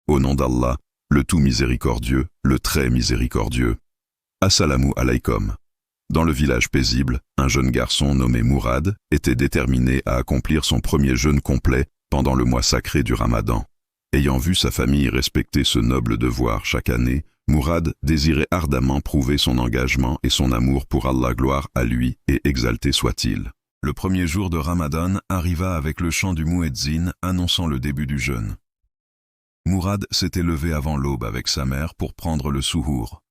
Au nom d'Allah, le tout miséricordieux, le très miséricordieux. Assalamu alaykum. Dans le village paisible, un jeune garçon nommé Mourad était déterminé à accomplir son premier jeûne complet pendant le mois sacré du Ramadan. Ayant vu sa famille respecter ce noble devoir chaque année, Mourad désirait ardemment prouver son engagement et son amour pour Allah, gloire à lui et exalté soit-il. Le premier jour de Ramadan arriva avec le chant du muezzin annonçant le début du jeûne. Mourad s'était levé avant l'aube avec sa mère pour prendre le souhour,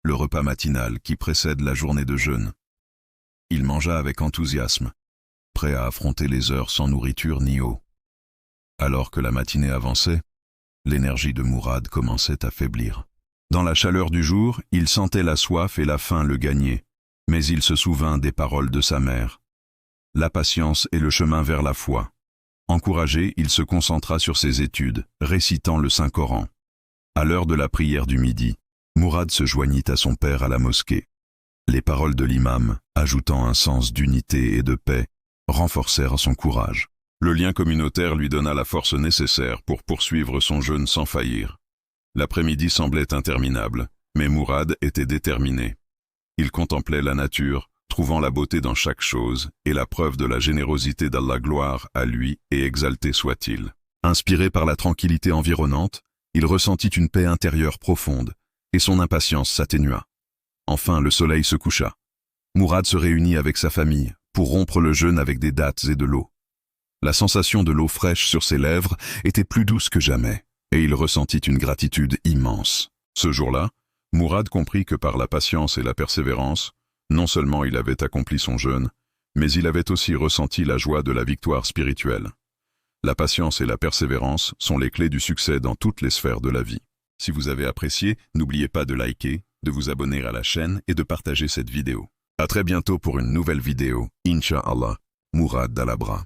le repas matinal qui précède la journée de jeûne. Il mangea avec enthousiasme, prêt à affronter les heures sans nourriture ni eau. Alors que la matinée avançait, l'énergie de Mourad commençait à faiblir. Dans la chaleur du jour, il sentait la soif et la faim le gagner, mais il se souvint des paroles de sa mère. La patience est le chemin vers la foi. Encouragé, il se concentra sur ses études, récitant le Saint-Coran. À l'heure de la prière du midi, Mourad se joignit à son père à la mosquée. Les paroles de l'imam, ajoutant un sens d'unité et de paix, renforcèrent son courage. Le lien communautaire lui donna la force nécessaire pour poursuivre son jeûne sans faillir. L'après-midi semblait interminable, mais Mourad était déterminé. Il contemplait la nature, trouvant la beauté dans chaque chose et la preuve de la générosité d'Allah, gloire à lui et exalté soit-il. Inspiré par la tranquillité environnante, il ressentit une paix intérieure profonde, et son impatience s'atténua. Enfin, le soleil se coucha. Mourad se réunit avec sa famille pour rompre le jeûne avec des dattes et de l'eau. La sensation de l'eau fraîche sur ses lèvres était plus douce que jamais, et il ressentit une gratitude immense. Ce jour-là, Mourad comprit que par la patience et la persévérance, non seulement il avait accompli son jeûne, mais il avait aussi ressenti la joie de la victoire spirituelle. La patience et la persévérance sont les clés du succès dans toutes les sphères de la vie. Si vous avez apprécié, n'oubliez pas de liker, de vous abonner à la chaîne et de partager cette vidéo. À très bientôt pour une nouvelle vidéo, Inch'Allah, Mourad Dalabra.